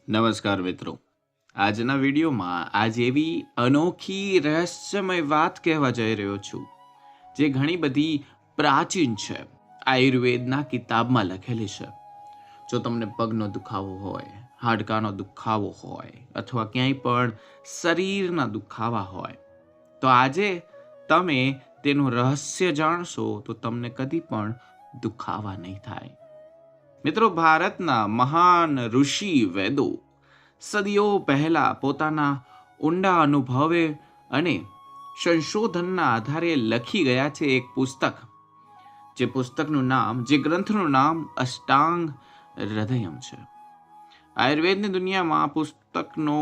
નમસ્કાર મિત્રો. આજના વિડીયોમાં આજે એવી અનોખી રહસ્યમય વાત કહેવા જઈ રહ્યો છું જે ઘણી બધી પ્રાચીન છે, આયુર્વેદના કિતાબમાં લખેલી છે. જો તમને પગનો દુખાવો હોય, હાડકાનો દુખાવો હોય અથવા ક્યાંય પણ શરીરના દુખાવા હોય, તો આજે તમે તેનું રહસ્ય જાણશો તો તમને કદી પણ દુખાવા નહીં થાય. મિત્રો, ભારતના મહાન ઋષિ વેદો સદીઓ પહેલા પોતાના ઊંડા અનુભવે અને સંશોધનના આધારે લખી ગયા છે એક પુસ્તક. જે ગ્રંથનું નામ અષ્ટાંગ હૃદયમ છે. આયુર્વેદની દુનિયામાં આ પુસ્તકનો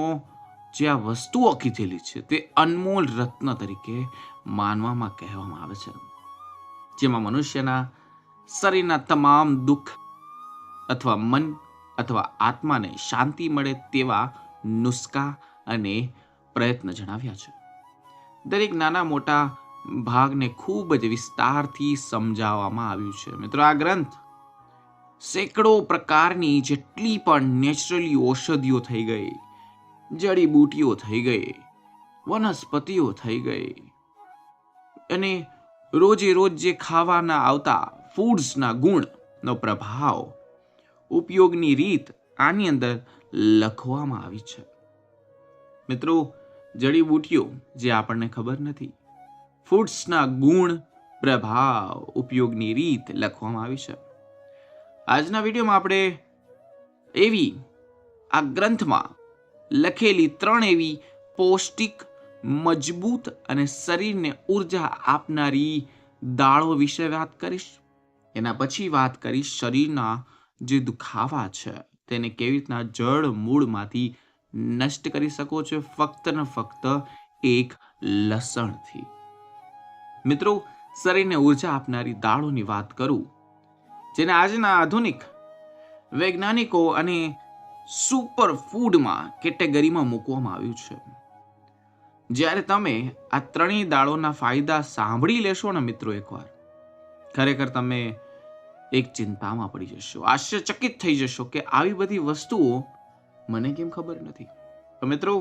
જે આ વસ્તુઓ કીધેલી છે તે અનમોલ રત્ન તરીકે માનવામાં કહેવામાં આવે છે, જેમાં મનુષ્યના શરીરના તમામ દુઃખ અથવા મન અથવા આત્માને શાંતિ મળે તેવા નુસ્ખા અને પ્રયત્ન જણાવ્યા છે. દરેક નાના મોટા ભાગને ખૂબ જ વિસ્તારથી સમજાવવામાં આવ્યું છે. મિત્રો, આ ગ્રંથ સેંકડો પ્રકારની જેટલી પણ નેચરલી ઔષધિઓ થઈ ગઈ, જડીબૂટીઓ થઈ ગઈ, વનસ્પતિઓ થઈ ગઈ અને રોજે રોજ જે ખાવાના આવતા ફૂડ્સના ગુણનો પ્રભાવ, ઉપયોગની રીત આની અંદર લખવામાં આવી છે. મિત્રો, જડીબૂટીઓ જે આપણને ખબર નથી, ફૂડ્સના ગુણ, પ્રભાવ, ઉપયોગની રીત લખવામાં આવી છે. આજના વિડીયોમાં આપણે એવી આ ગ્રંથમાં લખેલી 3 એવી પૌષ્ટિક, મજબૂત અને શરીરને ઉર્જા આપનારી દાળો વિશે વાત કરીશ. એના પછી વાત કરીશ શરીરના જે દુખાવા છે તેને કેવી રીતના જળ મૂળમાંથી નષ્ટ કરી શકો છો ફક્ત ને ફક્ત એક લસણથી. મિત્રો, શરીરને ઉર્જા આપનારી દાળોની વાત કરું, જેને આજના આધુનિક વૈજ્ઞાનિકો અને સુપર ફૂડમાં કેટેગરીમાં મૂકવામાં આવ્યું છે. જ્યારે તમે આ 3 દાળોના ફાયદા સાંભળી લેશો ને મિત્રો એકવાર, ખરેખર તમે એક ચિંતામાં પડી જશો, આશ્ચર્યચકિત થઈ જશો કે આવી બધી વસ્તુઓ મને કેમ ખબર નથી. તો મિત્રો,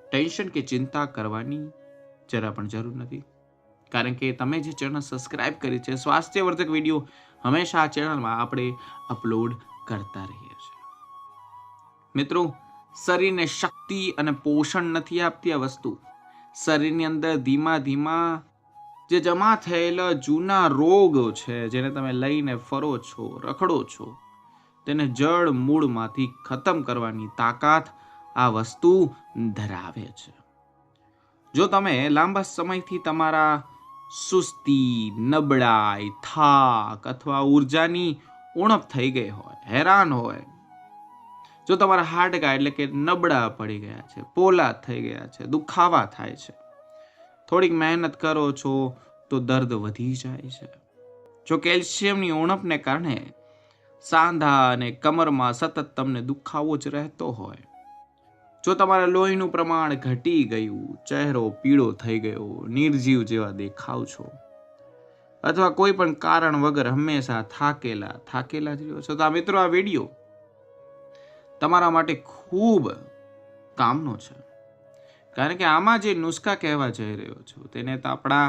ટેન્શન કે ચિંતા કરવાની જરા પણ જરૂર નથી, કારણ કે તમે જે ચેનલ સબસ્ક્રાઇબ કરી છે, સ્વાસ્થ્યવર્ધક વિડીયો હંમેશા આ ચેનલમાં આપણે અપલોડ કરતા રહીએ છીએ. મિત્રો, શરીરને શક્તિ અને પોષણ નથી આપતી આ વસ્તુ. શરીરની અંદર ધીમા ધીમા જે જમા થયેલા જૂના રોગો છે, જેને તમે લઈને ફરો છો, રખડો છો, તેને જળ મૂળમાંથી ખતમ કરવાની તાકાત આ વસ્તુ ધરાવે છે. જો તમે લાંબા સમયથી તમારા સુસ્તી, નબળાઈ, થાક અથવા ઉર્જાની ઉણપ થઈ ગઈ હોય, હેરાન હોય, જો તમારા હાડકા એટલે કે નબળા પડી ગયા છે, પોલા થઈ ગયા છે, દુખાવા થાય છે, થોડીક મહેનત કરો છો તો દર્દ વધી જાય છે, જો કેલ્શિયમની ઉણપને કારણે સાંધા અને કમરમાં સતત તમને દુખાવો જ રહેતો હોય, જો તમારા લોહીનું પ્રમાણ ઘટી ગયું, ચહેરો પીળો થઈ ગયો, નિર્જીવ જેવા દેખાવ છો, અથવા કોઈ પણ કારણ વગર હંમેશા થાકેલા જ રહ્યો છો, તો આ મિત્રો, આ વિડીયો તમારા માટે ખૂબ કામનો છે. કારણ કે આમાં જે નુસ્ખા કહેવા જઈ રહ્યો છું તેને તો આપણા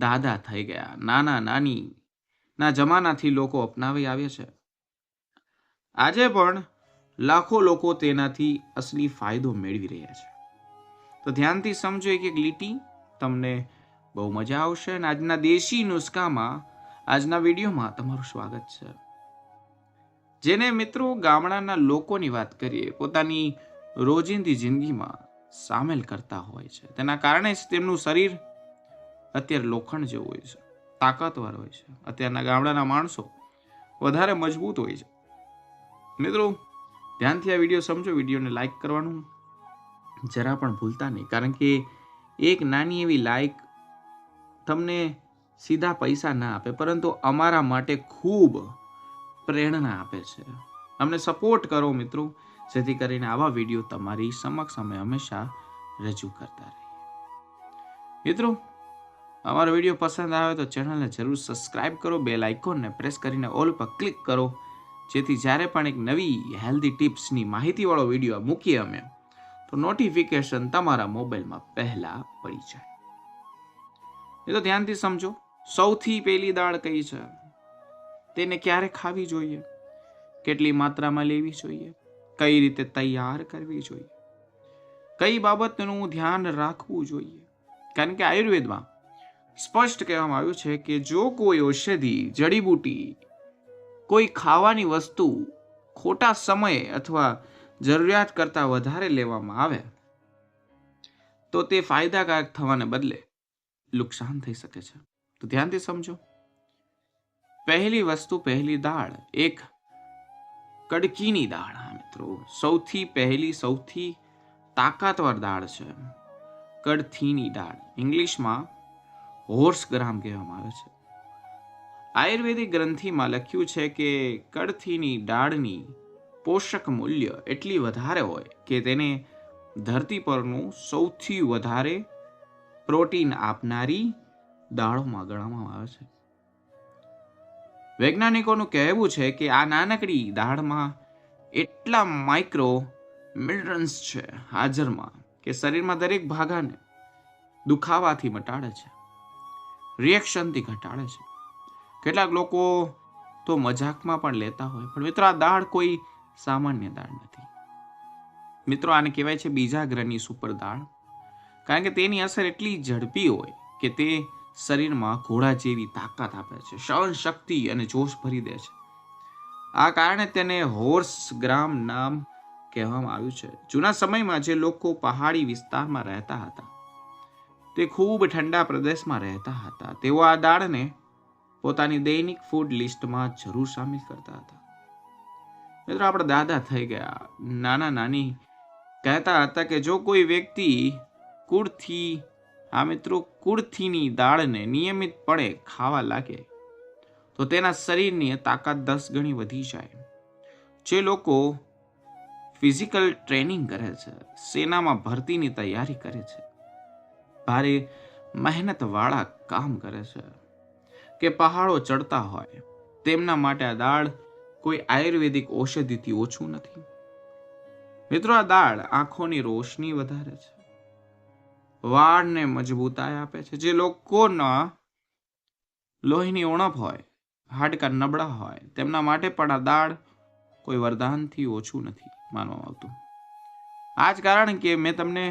દાદા થઈ ગયા, નાના નાની ના જમાનાથી લોકો અપનાવી આવ્યા છે. આજે પણ લાખો લોકો તેનાથી અસલી ફાયદો મેળવી રહ્યા છે. તો ધ્યાનથી સમજો એક એક લીટી, તમને બહુ મજા આવશે. અને આજના દેશી નુસ્ખામાં, આજના વિડીયોમાં તમારું સ્વાગત છે. જેને મિત્રો ગામડાના લોકોની વાત કરીએ, પોતાની રોજિંદી જિંદગીમાં સામેલ કરતા હોય છે, તેના કારણે જ તેમનું શરીર અત્યારે લોખંડ જેવું હોય છે, તાકાતવર હોય છે. અત્યારના ગામડાના માણસો વધારે મજબૂત હોય છે. મિત્રો, ધ્યાનથી આ વિડીયો સમજો. વિડીયોને લાઈક કરવાનું જરા પણ ભૂલતા નહીં, કારણ કે એક નાની એવી લાઈક તમને સીધા પૈસા ના આપે, પરંતુ અમારા માટે ખૂબ પ્રેરણા આપે છે. અમને સપોર્ટ કરો મિત્રો, જેથી કરીને આવા વિડીયો તમારી સમક્ષ અમે હંમેશા રજૂ કરતા રહીએ. મિત્રો, અમારો વિડીયો પસંદ આવે તો ચેનલને જરૂર સબસ્ક્રાઇબ કરો, બેલ આઇકોનને પ્રેસ કરીને ઓલ પર ક્લિક કરો, જેથી જ્યારે પણ એક નવી હેલ્ધી ટિપ્સની માહિતીવાળો વિડીયો મૂકીએ અમે તો નોટિફિકેશન તમારા મોબાઈલમાં પહેલા પડી જાય. એ તો ધ્યાનથી સમજો. સૌથી પહેલી દાળ કઈ છે, તેને ક્યારે ખાવી જોઈએ, કેટલી માત્રામાં લેવી જોઈએ, કઈ રીતે તૈયાર કરવી જોઈએ, કઈ બાબતનું ધ્યાન રાખવું જોઈએ. કારણ કે આયુર્વેદમાં સ્પષ્ટ કહેવામાં આવ્યું છે કે જો કોઈ ઔષધિ, જડીબુટી, કોઈ ખાવાની વસ્તુ ખોટા સમયે અથવા જરૂરિયાત કરતાં વધારે લેવામાં આવે તો તે ફાયદાકારક થવાને બદલે નુકસાન થઈ શકે છે. તો ધ્યાનથી સમજો. પહેલી વસ્તુ, પહેલી દાળ, એક કડકીની દાળ. હા મિત્રો, સૌથી પહેલી, સૌથી તાકાતવર દાળ છે કડથીની દાળ. ઇંગ્લિશમાં હોર્સ ગ્રામ કહેવામાં આવે છે. આયુર્વેદિક ગ્રંથિમાં લખ્યું છે કે કડથીની દાળની પોષક મૂલ્ય એટલી વધારે હોય કે તેને ધરતી પરનું સૌથી વધારે પ્રોટીન આપનારી દાળોમાં ગણવામાં આવે છે. વૈજ્ઞાનિકોનું કહેવું છે કે આ નાનકડી દાળમાં એટલા માઇક્રો મિનરલ્સ છે હાજરમાં કે શરીરમાં દરેક ભાગાને દુખાવાથી મટાડે છે, રિએક્શનથી ઘટાડે છે. કેટલાક લોકો તો મજાકમાં પણ લેતા હોય, પણ મિત્રો આ દાળ કોઈ સામાન્ય દાળ નથી. મિત્રો આને કહેવાય છે બીજા ગ્રહની સુપર દાળ, કારણ કે તેની અસર એટલી ઝડપી હોય કે તે શરીરમાં ઘોડા જેવી તાકાત આપે છે, સહન શક્તિ અને જોશ ભરી દે છે. આ કારણે તેને હોર્સ ગ્રામ નામ કહેવામાં આવ્યું છે. જૂના સમયમાં જે લોકો પહાડી વિસ્તારમાં રહેતા હતા, તે ખૂબ ઠંડા પ્રદેશમાં રહેતા હતા, તેઓ આ દાળને પોતાની દૈનિક ફૂડ લિસ્ટમાં જરૂર સામેલ કરતા હતા. મિત્રો આપણા દાદા થઈ ગયા, નાના નાની કહેતા હતા કે જો કોઈ વ્યક્તિ કુળથીની દાળને નિયમિતપણે ખાવા લાગે તો તેના શરીરની તાકાત 10 ગણી વધી જાય. જે લોકો ફિઝિકલ ટ્રેનિંગ કરે છે, સેનામાં ભરતીની તૈયારી કરે છે, ભારે મહેનત વાળા કામ કરે છે કે પહાડો ચડતા હોય, તેમના માટે આ દાળ કોઈ આયુર્વેદિક ઔષધિથી ઓછું નથી. મિત્રો આ દાળ આંખોની રોશની વધારે છે, વાળને મજબૂતાઈ આપે છે. જે લોકોના લોહીની ઉણપ હોય, હાડકાં નબળા હોય, તેમના માટે પણ આ દાળ કોઈ વરદાનથી ઓછું નથી માનવામાં આવતું. આ જ કારણ કે મેં તમને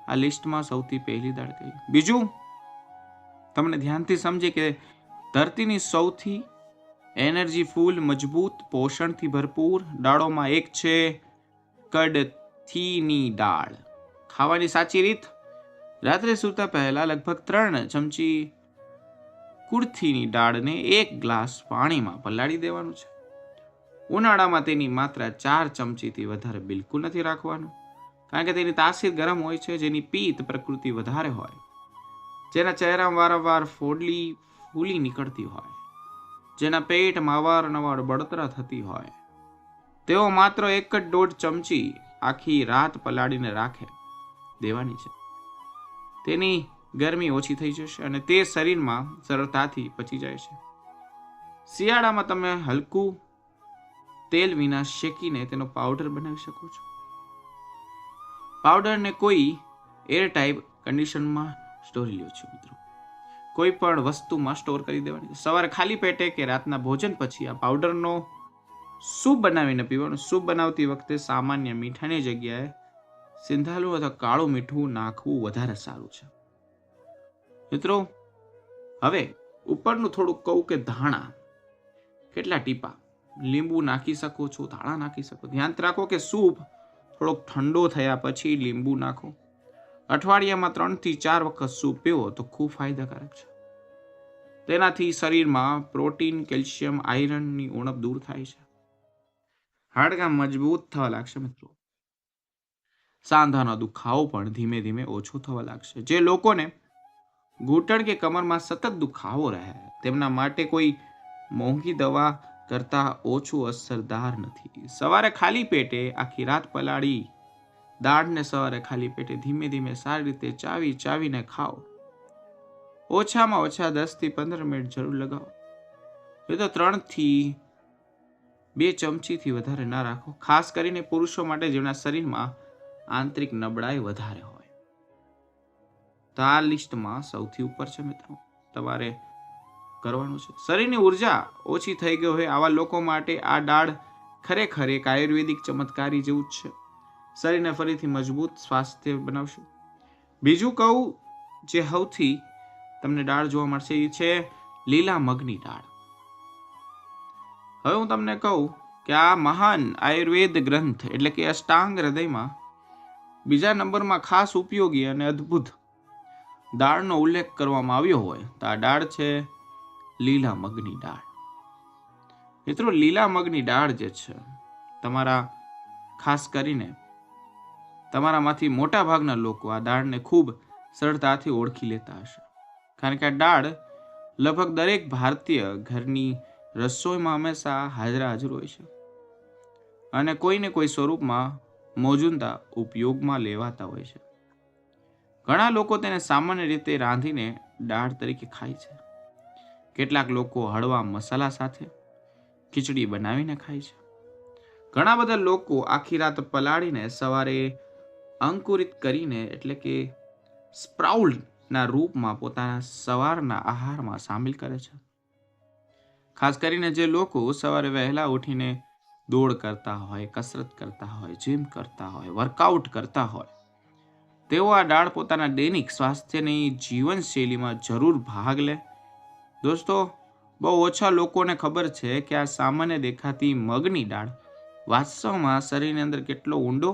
આ લિસ્ટમાં સૌથી પહેલી દાળ કહી. બીજું, તમને ધ્યાનથી સમજે કે ધરતીની સૌથી એનર્જી ફૂલ, મજબૂત, પોષણથી ભરપૂર દાળોમાં એક છે કડથીની દાળ. ખાવાની સાચી રીત: રાત્રે સૂતા પહેલા લગભગ 3 ચમચી કુળથીની દાળને 1 ગ્લાસ પાણીમાં પલાળી દેવાનું છે. ઉનાળામાં તેની માત્રા 4 ચમચીથી વધારે બિલકુલ નથી રાખવાનું, કારણ કે તેની તાસીર ગરમ હોય છે, જેની પિત્ત પ્રકૃતિ વધારે હોય, જેના ચહેરામાં વારંવાર ફૂલી નીકળતી હોય, જેના પેટમાં અવારનવાર બળતરા થતી હોય, તેઓ માત્ર 1.5 ચમચી આખી રાત પલાળીને રાખે દેવાની છે. તેની ગરમી ઓછી થઈ જશે અને તે શરીરમાં સરળતાથી પચી જાય છે. શિયાળામાં તમે હલકું તેલ વિના શેકીને તેનો પાવડર બનાવી શકો છો. પાવડરને કોઈ એરટાઇટ કન્ડિશનમાં સ્ટોરી લ્યો છો. મિત્રો કોઈ પણ વસ્તુમાં સ્ટોર કરી દેવાની. સવારે ખાલી પેટે કે રાતના ભોજન પછી આ પાવડરનો સૂપ બનાવીને પીવાનું. સૂપ બનાવતી વખતે સામાન્ય મીઠાની જગ્યાએ સિંધાલું અથવા કાળું મીઠું નાખવું વધારે સારું છે. મિત્રો હવે ઉપરનું થોડુંક કહું કે ધાણા કેટલા ટીપા, લીંબુ નાખી શકો છો, ધાણા નાખી શકો. ધ્યાન રાખો કે સૂપ થોડોક ઠંડો થયા પછી લીંબુ નાખો. અઠવાડિયામાં 3 થી 4 વખત સૂપ પીવો તો ખૂબ ફાયદાકારક છે. તેનાથી શરીરમાં પ્રોટીન, કેલ્શિયમ, આયરનની ઉણપ દૂર થાય છે. હાડકાં મજબૂત થવા લાગશે. મિત્રો સાંધાનો દુખાવો પણ ધીમે ધીમે ઓછો થવા લાગશે. જે લોકોને ઘૂંટણ કે કમરમાં સતત દુખાવો રહે, તેમના માટે કોઈ મોંઘી દવા કરતા ઓછું અસરદાર નથી. સવારે ખાલી પેટે આખી રાત પલાળી દાળને સવારે ખાલી પેટે ધીમે ધીમે સારી રીતે ચાવીને ખાઓ. ઓછામાં ઓછા 10 થી 15 મિનિટ જરૂર લગાવો. એ તો 3 થી 2 ચમચીથી વધારે ન રાખો, ખાસ કરીને પુરુષો માટે જેમના શરીરમાં આંતરિક નબળાઈ વધારે હોય. તો આ લિસ્ટમાં સૌથી ઉપર છે મિત્રો. તમારે કરવાનું છે. શરીરની ઉર્જા ઓછી થઈ ગઈ હોય આવા લોકો માટે આ દાળ ખરેખર એક આયુર્વેદિક ચમત્કારી જેવું જ છે. શરીરને ફરીથી મજબૂત સ્વાસ્થ્ય બનાવશે. બીજું કહું જે સૌથી તમને દાળ જોવા મળશે એ છે લીલા મગની દાળ. હવે હું તમને કહું કે આ મહાન આયુર્વેદ ગ્રંથ એટલે કે અષ્ટાંગ હૃદયમાં બીજા નંબરમાં ખાસ ઉપયોગી અને અદ્ભુત દાળનો ઉલ્લેખ કરવામાં આવ્યો હોય તો આ દાળ છે લીલા મગની દાળ. મિત્રો, લીલા મગની દાળ જે છે તમારા ખાસ કરીને તમારામાંથી મોટા ભાગના લોકો આ દાળને ખૂબ સરળતાથી ઓળખી લેતા હશે, કારણ કે આ દાળ લગભગ દરેક ભારતીય ઘરની રસોઈમાં હંમેશા હાજર હોય છે અને કોઈને કોઈ સ્વરૂપમાં મોજૂદા ઉપયોગમાં લેવાતા હોય છે. ઘણા લોકો તેને સામાન્ય રીતે રાંધીને દાળ તરીકે ખાય છે. કેટલાક લોકો હળવા મસાલા સાથે ખીચડી બનાવીને ખાય છે. ઘણા બધા લોકો આખી રાત પલાળીને સવારે અંકુરિત કરીને એટલે કે સ્પ્રાઉટના રૂપમાં પોતાના સવારના આહારમાં સામેલ કરે છે. ખાસ કરીને જે લોકો સવારે વહેલા ઉઠીને દોડ કરતા હોય, કસરત કરતા હોય, જીમ કરતા હોય, વર્કઆઉટ કરતા હોય, તેઓ આ દાળ પોતાના દૈનિક સ્વાસ્થ્યની જીવનશૈલીમાં જરૂર ભાગ લે. દોસ્તો, બહુ ઓછા લોકોને ખબર છે કે આ સામાન્ય દેખાતી મગની દાળ વાસ્તવમાં શરીરની અંદર કેટલો ઊંડો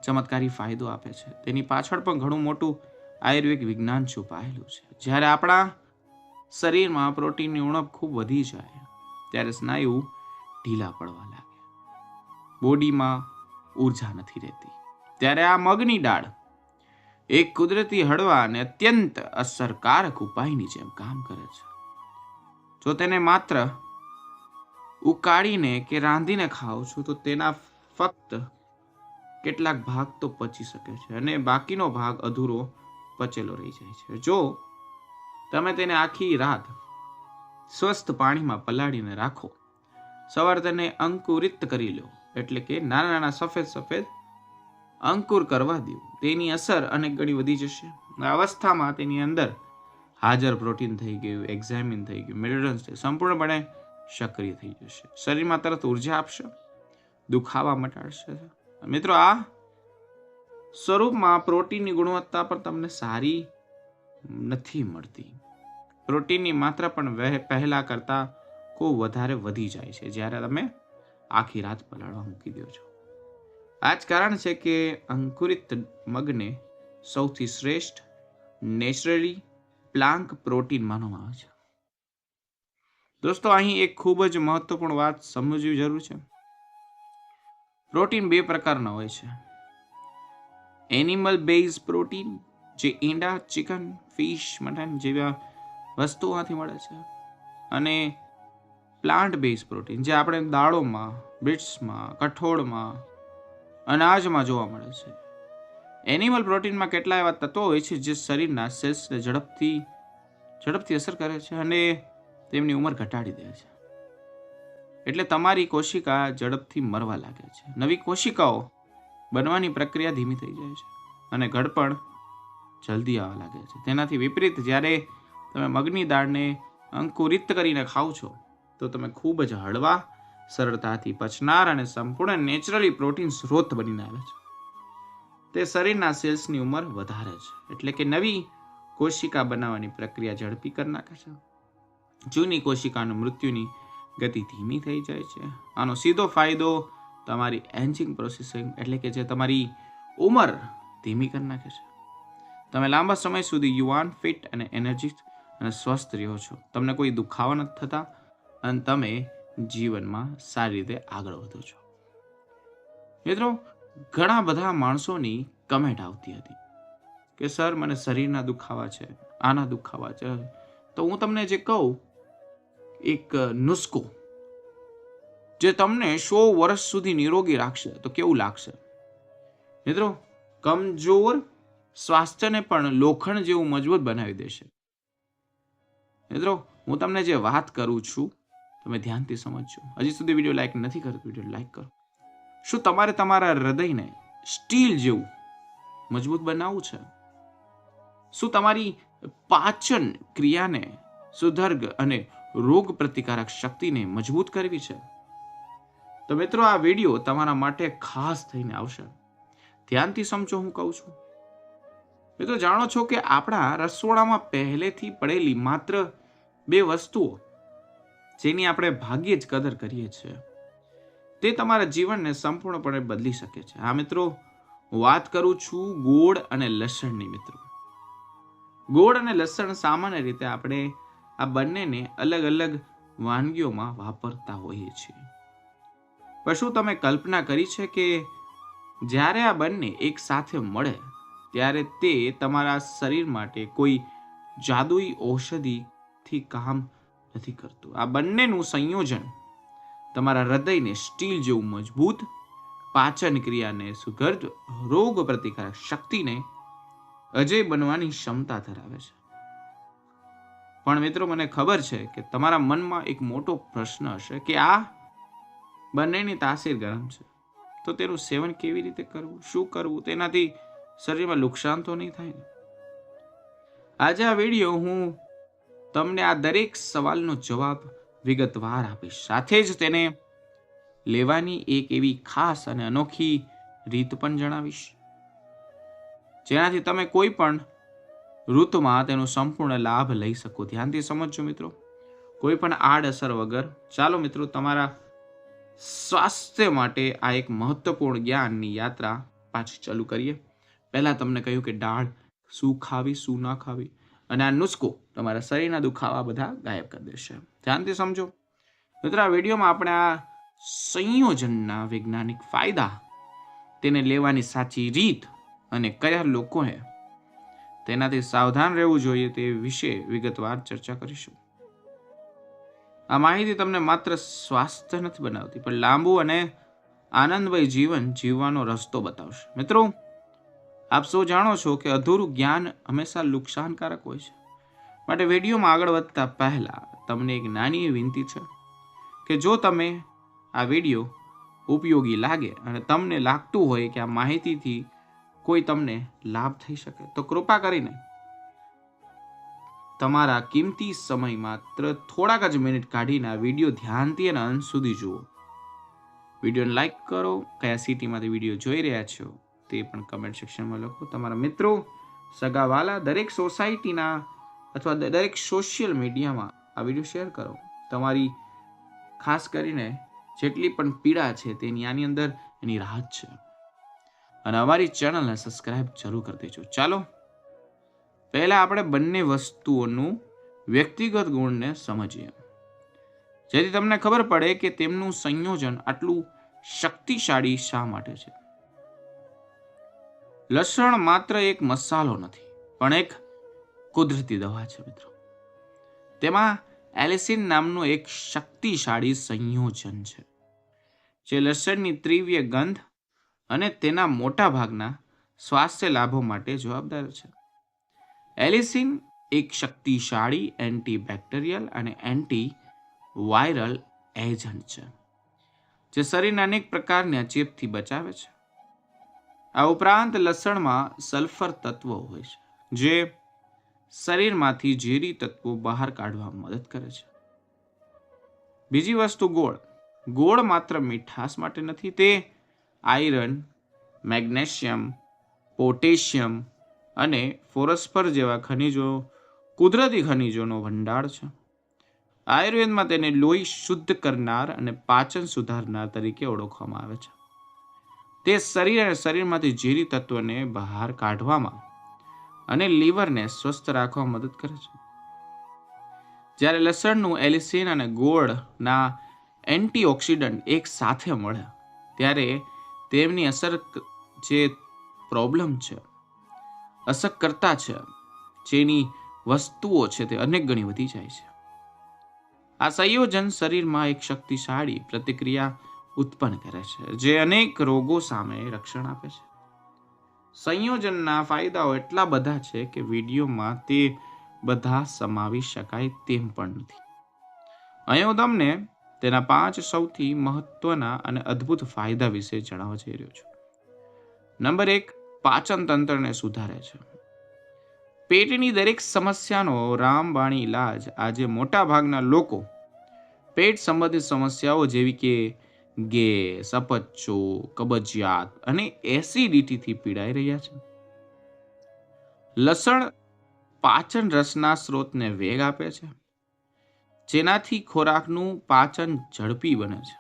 ચમત્કારી ફાયદો આપે છે. તેની પાછળ પણ ઘણું મોટું આયુર્વેદ વિજ્ઞાન છુપાયેલું છે. જ્યારે આપણા શરીરમાં પ્રોટીનની ઉણપ ખૂબ વધી જાય ત્યારે સ્નાયુ ઢીલા પડવા લાગે, બોડીમાં ઉર્જા નથી રહેતી, ત્યારે આ મગની દાળ એક કુદરતી હળવા અને અત્યંત અસરકારક ઉપાયની જેમ કામ કરે છે. જો તેને માત્ર ઉકાળીને કે રાંધીને ખાઓ છો તો તેના ફક્ત કેટલાક ભાગ તો પચી શકે છે અને બાકીનો ભાગ અધૂરો પચેલો રહી જાય છે. જો તમે તેને આખી રાત સ્વસ્થ પાણીમાં પલાળીને રાખો, સવારે તેને અંકુરિત કરી લો એટલે કે નાના નાના સફેદ અંકુર કરવા દો, તેની અસર અનેક ગણી વધી જશે. આ અવસ્થામાં તેની અંદર હાજર પ્રોટીન થઈ ગયું, એક્ઝામિન થઈ ગયું, મિનરલ્સ સંપૂર્ણપણે સક્રિય થઈ જશે. શરીરમાં તરત ઉર્જા આપશે, દુખાવા મટાડશે. મિત્રો, આ સ્વરૂપમાં પ્રોટીનની ગુણવત્તા પણ તમને સારી નથી મળતી. પ્રોટીનની માત્રા પણ પહેલા કરતા ખૂબ વધારે વધી જાય છે જ્યારે તમે આખી રાત પલાળવા મૂકી દો છો. આ જ કારણ છે કે અંકુરિત મગને સૌથી શ્રેષ્ઠ નેચરલી પ્લાન્ટ પ્રોટીન માનવામાં આવે છે. દોસ્તો, અહીં એક ખૂબ જ મહત્વપૂર્ણ વાત સમજવી જરૂર છે. પ્રોટીન 2 પ્રકારના હોય છે. એનિમલ બેઝ પ્રોટીન જે ઈંડા, ચિકન, ફિશ, મટન જેવા વસ્તુઓમાંથી મળે છે, અને પ્લાન્ટ બેઝ પ્રોટીન જે આપણે દાળોમાં, બીટ્સમાં, કઠોળમાં, અનાજમાં જોવા મળે છે. એનિમલ પ્રોટીનમાં કેટલા એવા તત્વો હોય છે જે શરીરના સેલ્સને ઝડપથી અસર કરે છે અને તેમની ઉંમર ઘટાડી દે છે. એટલે તમારી કોશિકા ઝડપથી મરવા લાગે છે, નવી કોશિકાઓ બનવાની પ્રક્રિયા ધીમી થઈ જાય છે અને ઘડપણ જલ્દી આવવા લાગે છે. તેનાથી વિપરીત જ્યારે તમે મગની દાળને અંકુરિત કરીને ખાઓ છો તો તમે ખૂબ જ હળવા, સરળતાથી પચનાર અને સંપૂર્ણ નેચરલી પ્રોટીન સ્ત્રોત બનીને આવે છે. તે શરીરના સેલ્સની ઉંમર વધારે છે એટલે કે નવી કોશિકા બનાવવાની પ્રક્રિયા ઝડપી કરી નાખે છે. જૂની કોશિકાનું મૃત્યુની ગતિ ધીમી થઈ જાય છે. આનો સીધો ફાયદો તમારી એજિંગ પ્રોસેસિંગ એટલે કે જે તમારી ઉંમર ધીમી કરી નાખે છે. તમે લાંબા સમય સુધી યુવાન, ફિટ અને એનર્જી અને સ્વસ્થ રહ્યો છો. તમને કોઈ દુખાવા નથી થતા અને તમે જીવનમાં સારી રીતે આગળ વધો છો. મિત્રો, ઘણા બધા માણસોની કમેન્ટ આવતી હતી કે સર, મને શરીરના દુખાવા છે, આના દુખાવા છે. તો હું તમને જે કહું એક નુસ્ખો જે તમને 100 વર્ષ સુધી નિરોગી રાખશે તો કેવું લાગશે? મિત્રો, કમજોર સ્વાસ્થ્યને પણ લોખંડ જેવું મજબૂત બનાવી દેશે. મિત્રો, હું તમને જે વાત કરું છું તમે ધ્યાનથી સમજજો. હજી સુધી વિડીયો લાઈક નથી કરતો, વિડીયો લાઈક કરો. શું તમારે તમારા હૃદયને સ્ટીલ જેવું મજબૂત બનાવવું છે? શું તમારી પાચન ક્રિયાને સુદર્ઘ અને રોગ પ્રતિકારક શક્તિને મજબૂત કરવી છે? તો મિત્રો, આ વિડીયો તમારા માટે ખાસ થઈને આવશે. ધ્યાનથી સમજો હું કહું છું. મિત્રો, જાણો છો કે આપણા રસોડામાં પહેલેથી પડેલી માત્ર 2 વસ્તુઓ જેની આપણે ભાગ્યે જ કદર કરીએ છીએ, તે તમારા જીવનને સંપૂર્ણપણે બદલી શકે છે. હા મિત્રો, વાત કરું છું ગોળ અને લસણની. મિત્રો, ગોળ અને લસણ સામાન્ય રીતે આપણે આ બંનેને અલગ અલગ વાનગીઓમાં વાપરતા હોઈએ છીએ. પણ શું તમે કલ્પના કરી છે કે જ્યારે આ બંને એક સાથે મળે ત્યારે તે તમારા શરીર માટે કોઈ જાદુઈ ઔષધિથી કામ નથી કરતું? આ બંનેનું સંયોજન તમારા હૃદયને સ્ટીલ જેવું મજબૂત, પાચન ક્રિયાને સુઘડ, રોગ પ્રતિકારક શક્તિને અજય બનવાની ક્ષમતા ધરાવે છે. પણ મિત્રો, મને ખબર છે કે તમારા મનમાં એક મોટો પ્રશ્ન હશે કે આ બંનેની તાસીર ગરમ છે, તો તેનું સેવન કેવી રીતે કરવું, શું કરવું, તેનાથી શરીરમાં નુકસાન તો નહીં થાય ને? આજે આ વિડીયો હું તમને આ દરેક સવાલનો જવાબ વિગતવાર આપીશ. સાથે જ તેને લેવાની એક એવી ખાસ અને અનોખી રીત પણ જણાવીશ, જેનાથી તમે કોઈ પણ ઋતુમાં તેનો સંપૂર્ણ લાભ લઈ શકો. ધ્યાનથી સમજજો મિત્રો, કોઈ પણ આડઅસર વગર. ચાલો મિત્રો, તમારા સ્વાસ્થ્ય માટે આ એક મહત્વપૂર્ણ જ્ઞાનની યાત્રા પાછી ચાલુ કરીએ. પહેલા તમને કહ્યું કે દાળ શું ખાવી, શું ના ખાવી, અને આ નુસ્ખો તમારા શરીરના દુખાવા બધા ગાયબ કરી દેશે. ધ્યાનથી સમજો મિત્રો, આ વિડીયોમાં આપણે આ સંયોજનના વૈજ્ઞાનિક ફાયદા, તેને લેવાની સાચી રીત અને કયા લોકોએ તેનાથી સાવધાન રહેવું જોઈએ તે વિશે વિગતવાર ચર્ચા કરીશું. આ માહિતી તમને માત્ર સ્વાસ્થ્ય નથી બનાવતી, પણ લાંબુ અને આનંદમય જીવન જીવવાનો રસ્તો બતાવશે. મિત્રો, આપ સૌ જાણો છો કે અધૂરું જ્ઞાન હંમેશા નુકસાનકારક હોય છે. માટે વિડીયોમાં આગળ વધતા પહેલા તમને એક નાની વિનંતી છે કે જો તમે આ વિડીયો ઉપયોગી લાગે અને તમને લાગતું હોય કે આ માહિતીથી કોઈ તમને લાભ થઈ શકે, તો કૃપા કરીને તમારા કિંમતી સમય માત્ર થોડાક જ મિનિટ કાઢીને આ વિડીયો ધ્યાનથી અને અંત સુધી જુઓ. વિડીયોને લાઈક કરો, કયા સિટીમાંથી વિડીયો જોઈ રહ્યા છો તે પણ કમેન્ટ સેક્શનમાં લખો. તમારા મિત્રો, સગાવાલા, દરેક સોસાયટીના અથવા દરેક સોશિયલ મીડિયામાં આ વિડીયો શેર કરો. તમારી ખાસ કરીને જેટલી પણ પીડા છે તેની આની અંદર એની રાહત છે. અને અમારી ચેનલને સબસ્ક્રાઇબ જરૂર કરી દેજો. ચાલો પહેલા આપણે બંને વસ્તુઓનું વ્યક્તિગત ગુણને સમજીએ, જેથી તમને ખબર પડે કે તેમનું સંયોજન આટલું શક્તિશાળી શા માટે છે. લસણ માત્ર એક મસાલો નથી, પણ એક કુદરતી દવા છે મિત્રો. તેમાં એલિસિન નામનું એક શક્તિશાળી સંયોજન છે, જે લસણની તીવ્ર ગંધ અને તેના મોટા ભાગના સ્વાસ્થ્ય લાભો માટે જવાબદાર છે. એલિસિન એક શક્તિશાળી એન્ટીબેક્ટેરિયલ અને એન્ટી વાયરલ એજન્ટ છે, જે શરીરના અનેક પ્રકારના ચેપથી બચાવે છે. આ ઉપરાંત લસણમાં સલ્ફર તત્વો હોય છે, જે શરીરમાંથી ઝેરી તત્વો બહાર કાઢવામાં મદદ કરે છે. બીજી વસ્તુ, ગોળ માત્ર મીઠાશ માટે નથી, તે આયરન, મેગ્નેશિયમ, પોટેશિયમ અને ફોસ્ફરસ જેવા ખનિજો, કુદરતી ખનિજોનો ભંડાર છે. આયુર્વેદમાં તેને લોહી શુદ્ધ કરનાર અને પાચન સુધારનાર તરીકે ઓળખવામાં આવે છે. તે શરીર અને શરીરમાંથી ઝેરી તત્વોને બહાર કાઢવામાં અને લીવરને સ્વસ્થ રાખવામાં મદદ કરે છે. જ્યારે લસણનું એલિસિન અને ગોળના એન્ટીઓક્સિડન્ટ એક સાથે મળે ત્યારે તેમની અસર જે પ્રોબ્લેમ છે, અસરકર્તા છે, જેની વસ્તુઓ છે તે અનેક ગણી વધી જાય છે. આ સંયોજન શરીરમાં એક શક્તિશાળી પ્રતિક્રિયા ઉત્પન્ન કરે છે, જે અનેક રોગો સામે રક્ષણ આપે છે. સંયોજનના ફાયદાઓ એટલા બધા છે કે વિડીયોમાં તે બધા સમાવી શકાય તેમ પણ નથી. અહીં હું તમને તેના 5 સૌથી મહત્વના અને અદ્ભુત ફાયદા વિશે જણાવવા જઈ રહ્યો છું. નંબર 1, પાચન તંત્રને સુધારે છે. પેટની દરેક સમસ્યાનો રામબાણી ઇલાજ આજે મોટા ભાગના લોકો પેટ સંબંધિત સમસ્યાઓ જેવી કે ગેસ, અપચો, કબજિયાત અને એસિડિટીથી પીડાઈ રહ્યા છે. લસણ પાચન રસના સ્ત્રોતને વેગ આપે છે, જેનાથી ખોરાકનું પાચન ઝડપી બને છે.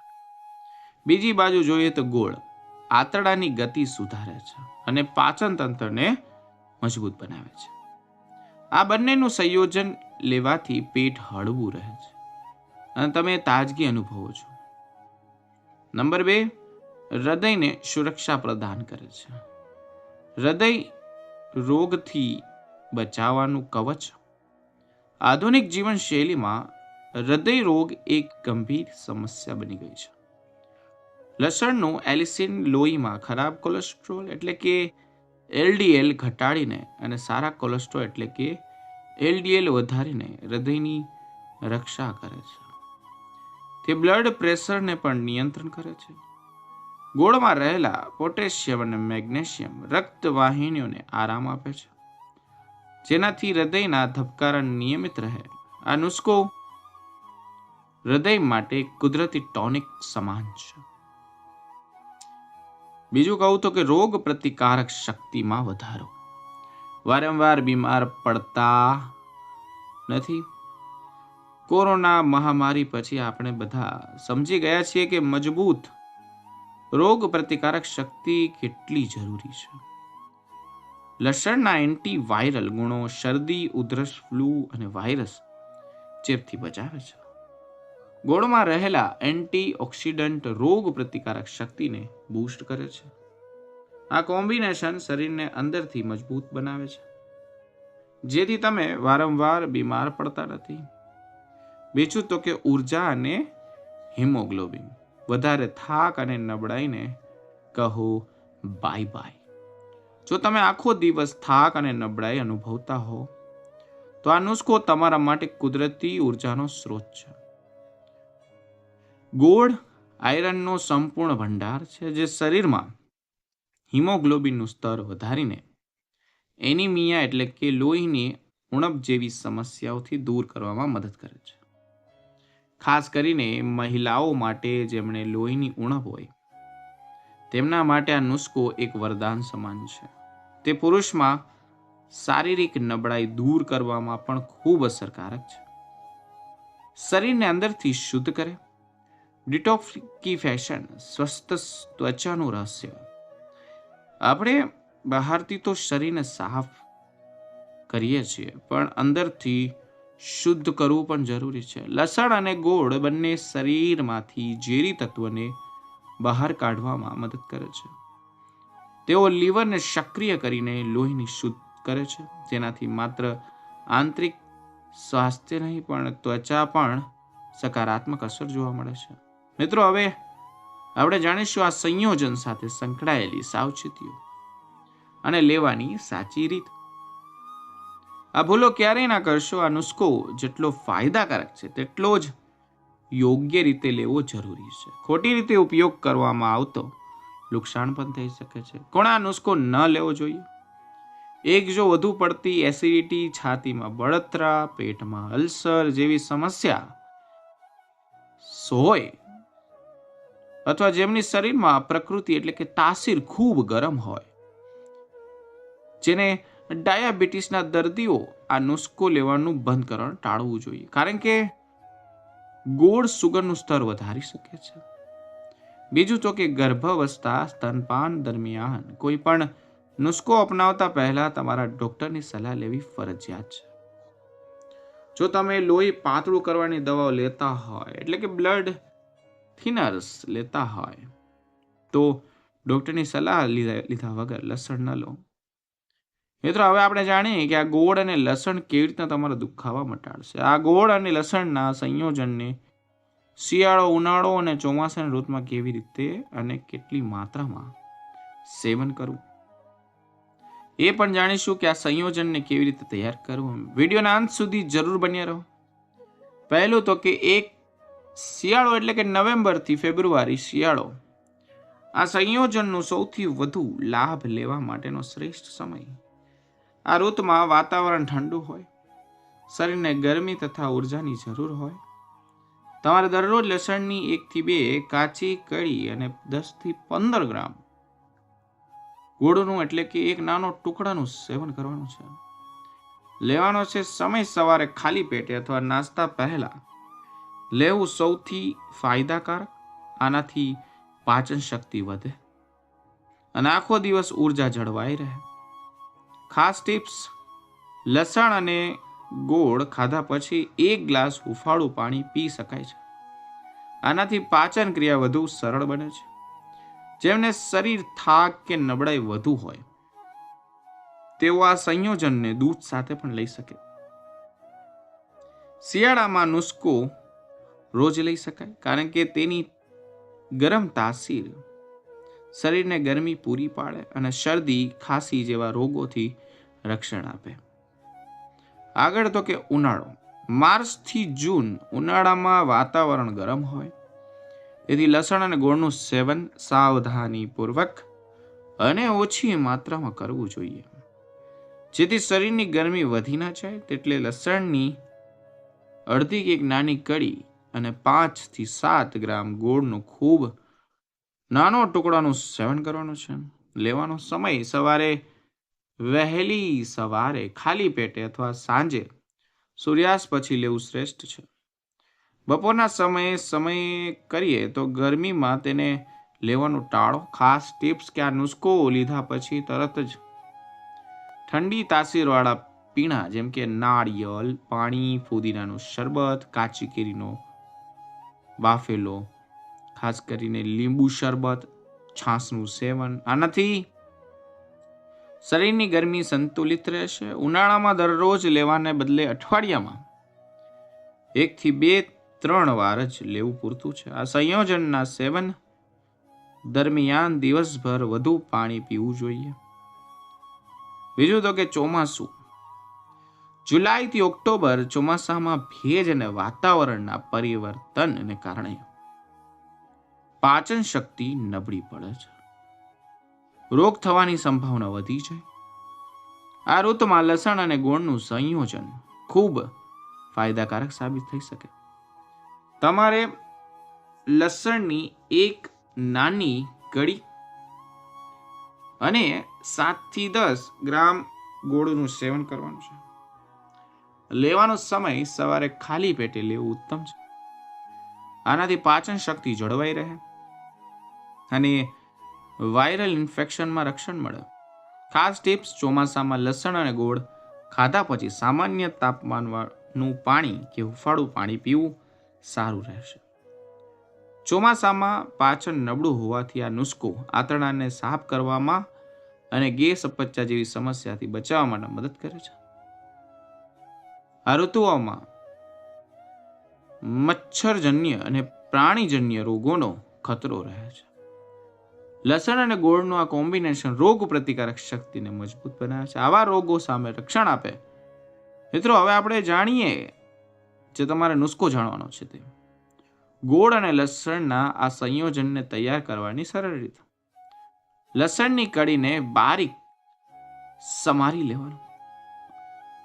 બીજી બાજુ જોઈએ તો ગોળ આંતરડાની ગતિ સુધારે છે અને પાચન તંત્રને મજબૂત બનાવે છે. આ બંનેનું સંયોજન લેવાથી પેટ હળવું રહે છે અને તમે તાજગી અનુભવો છો. નંબર 2, હૃદયને સુરક્ષા પ્રદાન કરે છે. હૃદય રોગથી બચાવવાનું કવચ. આધુનિક જીવનશૈલીમાં હૃદય રોગ એક ગંભીર સમસ્યા બની ગઈ છે. લસણનું એલિસિન લોહીમાં ખરાબ કોલેસ્ટ્રોલ એટલે કે એલડીએલ ઘટાડીને અને સારા કોલેસ્ટ્રોલ એટલે કે એલડીએલ વધારીને હૃદયની રક્ષા કરે છે. તે બ્લડ પ્રેશરને પણ નિયંત્રણ કરે છે. ગોળમાં રહેલા પોટેશિયમ અને મેગ્નેશિયમ રક્ત વાહિનીઓને આરામ આપે છે, જેનાથી હૃદયના ધબકારા નિયમિત રહે. આ નુસ્ખો હૃદય માટે કુદરતી ટોનિક સમાન છે. બીજું કહું તો કે રોગ પ્રતિકારક શક્તિમાં વધારો. વારંવાર બીમાર પડતા નથી. કોરોના મહામારી પછી આપણે બધા સમજી ગયા છીએ કે મજબૂત રોગ પ્રતિકારક શક્તિ કેટલી જરૂરી છે. લસણના એન્ટીવાયરલ ગુણો શરદી, ઉધરસ, ફ્લૂ અને વાયરસ ચેપથી બચાવે છે. ગોળમાં રહેલા એન્ટીઓક્સિડન્ટ રોગ પ્રતિકારક શક્તિને બૂસ્ટ કરે છે. આ કોમ્બિનેશન શરીરને અંદરથી મજબૂત બનાવે છે, જેથી તમે વારંવાર બીમાર પડતા નથી. બીજું તો કે ઉર્જા અને હિમોગ્લોબિન. વધારે થાક અને નબળાઈને કહો બાય બાય. જો તમે આખો દિવસ થાક અને નબળાઈ અનુભવતા હો તો આ નુસ્ખો તમારા માટે કુદરતી ઉર્જાનો સ્ત્રોત છે. ગોળ આયરનનો સંપૂર્ણ ભંડાર છે, જે શરીરમાં હિમોગ્લોબિનનું સ્તર વધારીને એનિમિયા એટલે કે લોહીની ઉણપ જેવી સમસ્યાઓથી દૂર કરવામાં મદદ કરે છે. ખાસ કરીને મહિલાઓ માટે જેમણે લોહીની ઉણપ હોય તેમના માટે આ નુસ્ખો એક વરદાન સમાન છે. તે પુરુષમાં શારીરિક નબળાઈ દૂર કરવામાં પણ ખૂબ અસરકારક છે. શરીરને અંદરથી શુદ્ધ કરે. ડિટોક્સિફિકેશન સ્વસ્થ ત્વચાનું રહસ્ય. આપણે બહારથી તો શરીરને સાફ કરીએ છીએ, પણ અંદરથી શુદ્ધ કરવું પણ જરૂરી છે. લસણ અને ગોળ બંને શરીરમાંથી ઝેરી તત્વોને બહાર કાઢવામાં મદદ કરે છે. તેઓ લીવરને સક્રિય કરીને લોહીને શુદ્ધ કરે છે, જેનાથી માત્ર આંતરિક સ્વાસ્થ્ય નહીં પણ ત્વચા પણ સકારાત્મક અસર જોવા મળે છે. મિત્રો, હવે આપણે જાણીશું આ સંયોજન સાથે સંકળાયેલી સાવચેતીઓ અને લેવાની સાચી રીત. આ ભૂલો ક્યારેય ના કરશો. આ નુસ્ખો જેટલો ફાયદાકારક છે તેટલો જ યોગ્ય રીતે લેવો જરૂરી છે. ખોટી રીતે ઉપયોગ કરવામાં આવતો નુકસાન પણ થઈ શકે છે. કોણ આ નુસ્ખો ન લેવો જોઈએ? એક, જો વધુ પડતી એસિડિટી, છાતીમાં બળતરા, પેટમાં અલ્સર જેવી સમસ્યા હોય અથવા જેમની શરીરમાં પ્રકૃતિ એટલે કે તાસીર ખૂબ ગરમ હોય, જેને ડાયાબિટીસના દર્દીઓ આ નુસ્ખો લેવાનું બંધ કરવાનું ટાળવું જોઈએ, કારણ કે ગોળ સુગરનું સ્તર વધારી શકે છે. બીજું તો કે ગર્ભાવસ્થા, સ્તનપાન દરમિયાન કોઈ પણ નુસ્ખો અપનાવતા પહેલા તમારા ડોક્ટરની સલાહ લેવી ફરજિયાત છે. જો તમે લોહી પાતળું કરવાની દવાઓ લેતા હોય એટલે કે બ્લડ થિનર્સ લેતા હોય તો ડોક્ટરની સલાહ લીધા વગર લસણ ન લો. મિત્રો, હવે આપણે જાણીએ કે આ ગોળ અને લસણ કેવી રીતના તમારા દુખાવા મટાડશે. આ ગોળ અને લસણના સંયોજનને શિયાળો, ઉનાળો અને ચોમાસાની ઋતુમાં કેવી રીતે અને કેટલી માત્રામાં સેવન કરવું એ પણ જાણીશું કે આ સંયોજનને કેવી રીતે તૈયાર કરવું. વિડીયોના અંત સુધી જરૂર બન્યા રહો. પહેલું તો કે એક શિયાળો એટલે કે નવેમ્બરથી ફેબ્રુઆરી શિયાળો આ સંયોજનનો સૌથી વધુ લાભ લેવા માટેનો શ્રેષ્ઠ સમય. આ ઋતુમાં વાતાવરણ ઠંડુ હોય, શરીરને ગરમી તથા ઉર્જાની જરૂર હોય. તમારે દરરોજ લસણની 1 થી 2 કાચી કળી અને 10 થી 15 ગ્રામ ગોળનું એટલે કે એક નાનો ટુકડાનું સેવન કરવાનું છે. લેવાનો છે સમય સવારે ખાલી પેટે અથવા નાસ્તા પહેલા લેવું સૌથી ફાયદાકારક. આનાથી પાચન શક્તિ વધે અને આખો દિવસ ઉર્જા જળવાઈ રહે. ખાસ ટિપ્સ: લસણ અને ગોળ ખાધા પછી 1 ગ્લાસ હુંફાળું પાણી પી શકાય છે. આનાથી પાચન ક્રિયા વધુ સરળ બને છે. જેમને શરીર થાક કે નબળાઈ વધુ હોય તેઓ આ સંયોજનને દૂધ સાથે પણ લઈ શકે. શિયાળામાં નુસ્કો રોજ લઈ શકાય કારણ કે તેની ગરમ તાસીર શરીરને ગરમી પૂરી પાડે અને શરદી ખાંસી જેવા રોગોથી રક્ષણ આપે. આગળ તો કે ઉનાળો. માર્ચ થી જૂન ઉનાળામાં વાતાવરણ ગરમ હોય, તેથી લસણ અને ગોળનું સેવન સાવધાનીપૂર્વક અને ઓછી માત્રામાં કરવું જોઈએ, જેથી શરીરની ગરમી વધી ના જાય. તેટલે લસણની અડધી એક નાની કળી અને 5 થી 7 ગ્રામ ગોળનું ખૂબ નાનો ટુકડાનું સેવન કરવાનું છે. લેવાનો સમય સવારે વહેલી સવારે ખાલી પેટે અથવા સાંજે સૂર્યાસ્ત પછી લેવું શ્રેષ્ઠ છે. બપોરના સમયે કરીએ તો ગરમીમાં તેને લેવાનું ટાળો. ખાસ ટિપ્સ કે આ નુસ્ખો લીધા પછી તરત જ ઠંડી તાસીરવાળા પીણા જેમ કે નાળિયેર પાણી, ફુદીનાનું શરબત, કાચી કેરીનો બાફેલો, ખાસ કરીને લીંબુ શરબત, છાશનું સેવન. આનાથી શરીરની ગરમી સંતુલિત રહેશે. ઉનાળામાં દરરોજ લેવાને બદલે અઠવાડિયામાં 1 થી 2-3 વાર જ લેવું પૂરતું છે. આ સંયોજનના સેવન દરમિયાન દિવસભર વધુ પાણી પીવું જોઈએ. બીજું તો કે ચોમાસું. જુલાઈથી ઓક્ટોબર ચોમાસામાં ભેજ અને વાતાવરણના પરિવર્તનને કારણે પાચન શક્તિ નબળી પડે છે. રોગ થવાની સંભાવના વધી જાય. આ ઋતુમાં લસણ અને ગોળનું સંયોજન ખૂબ ફાયદાકારક સાબિત થઈ શકે. તમારે લસણની 1 નાની કળી અને 7 થી 10 ગ્રામ ગોળનું સેવન કરવાનું છે. લેવાનો સમય સવારે ખાલી પેટે લેવું ઉત્તમ છે. આનાથી પાચન શક્તિ જળવાઈ રહે અને વાયરલ ઇન્ફેક્શનમાં રક્ષણ મળે. ખાસ ટિપ્સ: ચોમાસામાં લસણ અને ગોળ ખાધા પછી સામાન્ય તાપમાનનું પાણી કે હુંફાળું પાણી પીવું સારું રહેશે. ચોમાસામાં પાચન નબળું હોવાથી આ નુસ્ખો આંતરડાને સાફ કરવામાં અને ગેસ અપચા જેવી સમસ્યાથી બચાવવા માટે મદદ કરે છે. આ ઋતુઓમાં મચ્છરજન્ય અને પ્રાણીજન્ય રોગોનો ખતરો રહે છે. લસણ અને ગોળનું આ કોમ્બિનેશન રોગ પ્રતિકારક શક્તિને મજબૂત બનાવે છે, આવા રોગો સામે રક્ષણ આપે. મિત્રો, હવે આપણે જાણીએ જે તમારે નુસ્ખો જાણવાનો છે તે ગોળ અને લસણના આ સંયોજનને તૈયાર કરવાની સરળ રીત. લસણની કળીને બારીક સમારી લેવાનું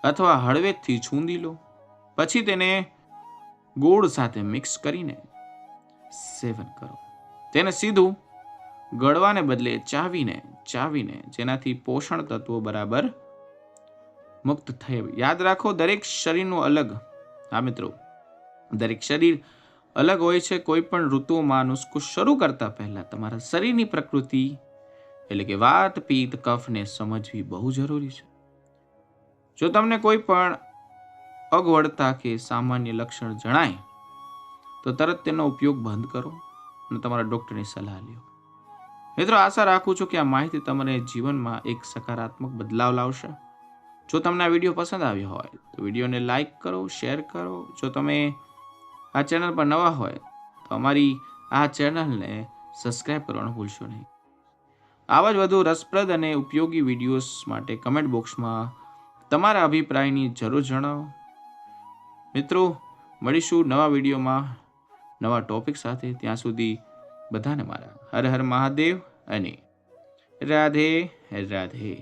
અથવા હળવેથી છૂંદી લો. પછી તેને ગોળ સાથે મિક્સ કરીને સેવન કરો. તેને સીધું ગળવાને બદલે ચાવીને જેનાથી પોષણ તત્વો બરાબર મુક્ત થાય. યાદ રાખો, દરેક શરીરનું અલગ. હા મિત્રો, દરેક શરીર અલગ હોય છે. કોઈ પણ ઋતુમાં નુસ્ખો શરૂ કરતા પહેલા તમારા શરીરની પ્રકૃતિ એટલે કે વાત, પિત્ત, કફને સમજવી બહુ જરૂરી છે. જો તમને કોઈ પણ અગવડતા કે સામાન્ય લક્ષણ જણાય તો તરત તેનો ઉપયોગ બંધ કરો અને તમારા ડોક્ટરની સલાહ લો. મિત્રો, આશા રાખું છું કે આ માહિતી તમારા જીવનમાં એક સકારાત્મક બદલાવ લાવશે. જો તમને આ વિડીયો પસંદ આવ્યો હોય તો વિડીયોને લાઈક કરો, શેર કરો. જો તમે આ ચેનલ પર નવા હોય તો અમારી આ ચેનલને સબસ્ક્રાઇબ કરવાનું ભૂલશો નહીં. આવા જ વધુ રસપ્રદ અને ઉપયોગી વિડીયોઝ માટે કમેન્ટ બોક્સમાં તમારા અભિપ્રાયની જરૂર જણાવો. મિત્રો, મળીશું નવા વિડીયોમાં નવા ટોપિક સાથે. ત્યાં સુધી બધાને મારા હર હર મહાદેવ અને રાધે રાધે.